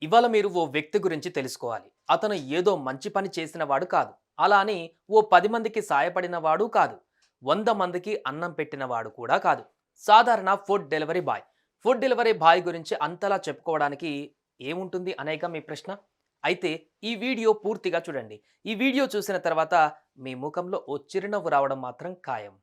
ఇవాళ మీరు ఓ వ్యక్తి గురించి తెలుసుకోవాలి. అతను ఏదో మంచి పని చేసిన వాడు కాదు. అలా అని ఓ 10 మందికి సాయపడిన వాడు కాదు. 100 మందికి అన్నం పెట్టిన వాడు కూడా కాదు. సాధారణ food delivery boy. Food delivery boy గురించి అంతలా చెప్పుకోవడానికి ఏముంటుంది అనేగా మీ ప్రశ్న? అయితే ఈ వీడియో పూర్తిగా చూడండి. ఈ వీడియో చూసిన తర్వాత మీ ముఖంలో ఓ చిరునవ్వు రావడం మాత్రం ఖాయం.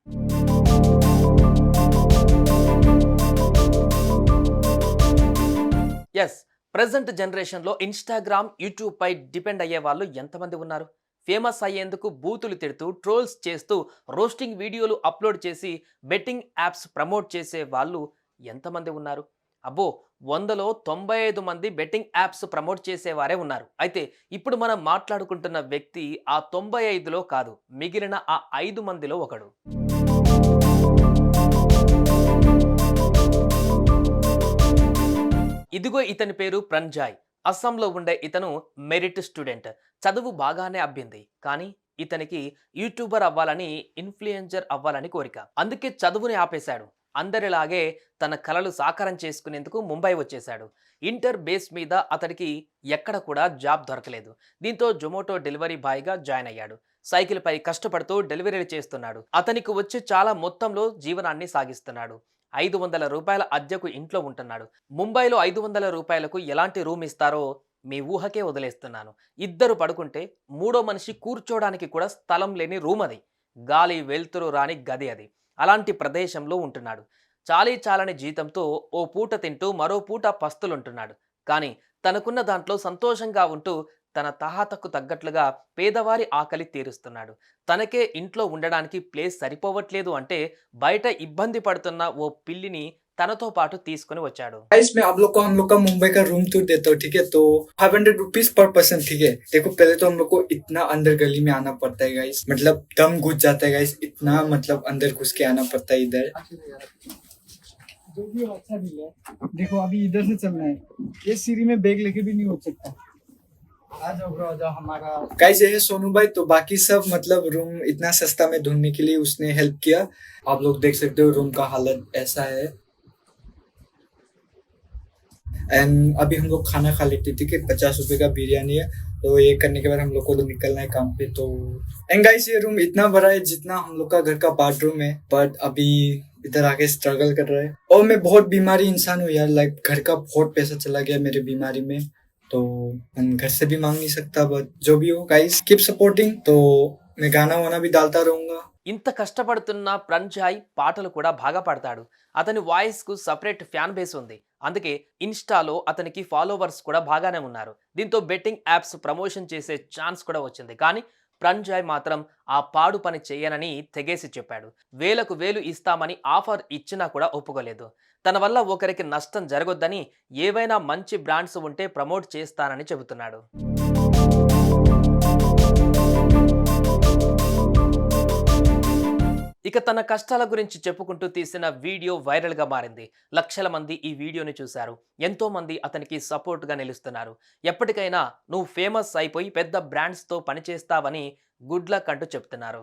ఎస్, ప్రెజెంట్ జనరేషన్లో ఇన్‌స్టాగ్రామ్, యూట్యూబ్ పై డిపెండ్ అయ్యే వాళ్ళు ఎంతమంది ఉన్నారు? ఫేమస్ అయ్యేందుకు బూతులు తిడుతూ, ట్రోల్స్ చేస్తూ, రోస్టింగ్ వీడియోలు అప్లోడ్ చేసి, బెట్టింగ్ యాప్స్ ప్రమోట్ చేసే వాళ్ళు ఎంతమంది ఉన్నారు? అబ్బో, 100లో 95 మంది బెట్టింగ్ యాప్స్ ప్రమోట్ చేసేవారే ఉన్నారు. అయితే ఇప్పుడు మనం మాట్లాడుకుంటున్న వ్యక్తి ఆ 95లో కాదు, మిగిలిన ఆ 5 మందిలో ఒకడు. ఇదిగో ఇతని పేరు ప్రంజాయ్. అస్సాంలో ఉండే ఇతను మెరిట్ స్టూడెంట్. చదువు బాగానే అబ్బింది. కానీ ఇతనికి యూట్యూబర్ అవ్వాలని, ఇన్‌ఫ్లుయెన్సర్ అవ్వాలని కోరిక. అందుకే చదువుని ఆపేశాడు. అందరిలాగే తన కలలు సాకారం చేసుకునేందుకు ముంబై వచ్చేశాడు. ఇంటర్ బేస్ మీద అతడికి ఎక్కడ కూడా జాబ్ దొరకలేదు. దీంతో జొమాటో డెలివరీ బాయ్‌గా జాయిన్ అయ్యాడు. సైకిల్‌పై కష్టపడుతూ డెలివరీలు చేస్తున్నాడు. అతనికి వచ్చే చాలా మొత్తంలో జీవనాన్ని సాగిస్తున్నాడు. ₹500 అద్దెకు ఇంట్లో ఉంటున్నాడు. ముంబైలో ₹500కు ఎలాంటి రూమ్ ఇస్తారో మీ ఊహకే వదిలేస్తున్నాను. ఇద్దరు పడుకుంటే మూడో మనిషి కూర్చోడానికి కూడా స్థలం లేని రూమ్ అది. గాలి వెలుతురు రాని గది అది. అలాంటి ప్రదేశంలో ఉంటున్నాడు. చాలీ చాలని జీతంతో ఓ పూట తింటూ మరో పూట పస్తులుంటున్నాడు. కానీ తనకున్న దాంట్లో సంతోషంగా ఉంటూ తన తహాతకు తగ్గట్లుగా పేదవారి ఆకలి తీరుస్తున్నాడు. తనకే ఇంట్లో ఉండడానికి ప్లేస్ సరిపోవట్లేదు అంటే బయట ఇబ్బంది పడుతున్న ఓ పిల్లిని తనతో పాటు తీసుకుని వచ్చాడు. गाइस मैं आप लोग को हम लोग का मुंबई का रूम टूर देता हूँ, ठीक है। तो 500 रुपीज पर पर्सन, ठीक है। देखो पहले तो हम लोग को इतना अंदर गली में आना पड़ता है गाइस, मतलब दम घुस जाता है गाइस, इतना मतलब अंदर घुस के आना पड़ता है इधर। जो भी हो अच्छा मिला है। देखो अभी इधर से चलना है, ये सीढ़ी में बैग लेके भी नहीं हो सकता। आ जाओ ब्रो, आ जाओ हमारा। गाइस ये है सोनू भाई, तो बाकी सब मतलब रूम इतना सस्ता में ढूंढने के लिए उसने हेल्प किया। आप लोग देख सकते हो रूम का हालत ऐसा है। एंड अभी हम लोग खाना खा लेते, ठीक है। 50 रुपए का बिरयानी है, तो ये करने के बाद हम लोग को तो निकलना है काम पे। तो एंड गाइस ये रूम इतना बड़ा है जितना हम लोग का घर का बाथरूम है, बट अभी इधर आके स्ट्रगल कर रहा है। और मैं बहुत बीमारी इंसान हूँ यार, लाइक घर का बहुत पैसा चला गया मेरे बीमारी में, तो मैं घर से भी मांग नहीं सकता। बट जो भी हो गाइस, कीप सपोर्टिंग। तो मैं गाना वाना भी डालता रहूंगा। ఇంత కష్టపడుతున్న ప్రంజాయ్ పాటలు కూడా బాగా పాడతాడు. అతని వాయిస్‌కు సెపరేట్ ఫ్యాన్ బేస్ ఉంది. అందుకే ఇన్‌స్టాలో అతనికి ఫాలోవర్స్ కూడా బాగానే ఉన్నారు. దీంతో బెట్టింగ్ యాప్స్ ప్రమోషన్ చేసే ఛాన్స్ కూడా వచ్చింది. కానీ ప్రంజాయ్ మాత్రం ఆ పాడు పని చేయనని తెగేసి చెప్పాడు. వేలకు వేలు ఇస్తామని ఆఫర్ ఇచ్చినా కూడా ఒప్పుకోలేదు. తన వల్ల ఒకరికి నష్టం జరగొద్దని, ఏవైనా మంచి బ్రాండ్స్ ఉంటే ప్రమోట్ చేస్తానని చెబుతున్నాడు. ఇక తన కష్టాల గురించి చెప్పుకుంటూ తీసిన వీడియో వైరల్గా మారింది. లక్షల మంది ఈ వీడియోని చూశారు. ఎంతో మంది అతనికి సపోర్ట్గా నిలుస్తున్నారు. ఎప్పటికైనా నువ్వు ఫేమస్ అయిపోయి పెద్ద బ్రాండ్స్తో పనిచేస్తావని గుడ్ లక్ అంటూ చెప్తున్నారు.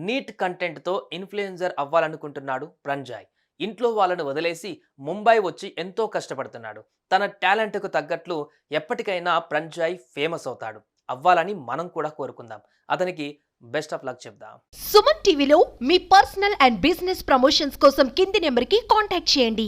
నీట్ కంటెంట్తో ఇన్‌ఫ్లుయెన్సర్ అవ్వాలనుకుంటున్నాడు ప్రంజాయ్. ఇంట్లో వాళ్ళను వదిలేసి ముంబై వచ్చి ఎంతో కష్టపడుతున్నాడు. తన టాలెంట్‌కు తగ్గట్లు ఎప్పటికైనా ప్రంజాయ్ ఫేమస్ అవుతాడు. అవ్వాలని మనం కూడా కోరుకుందాం. అతనికి బెస్ట్ ఆఫ్ లక్ చెప్దాం. సుమన్ టీవీలో మీ పర్సనల్ అండ్ బిజినెస్ ప్రమోషన్స్ కోసం కింది నెంబర్కి కాంటాక్ట్ చేయండి.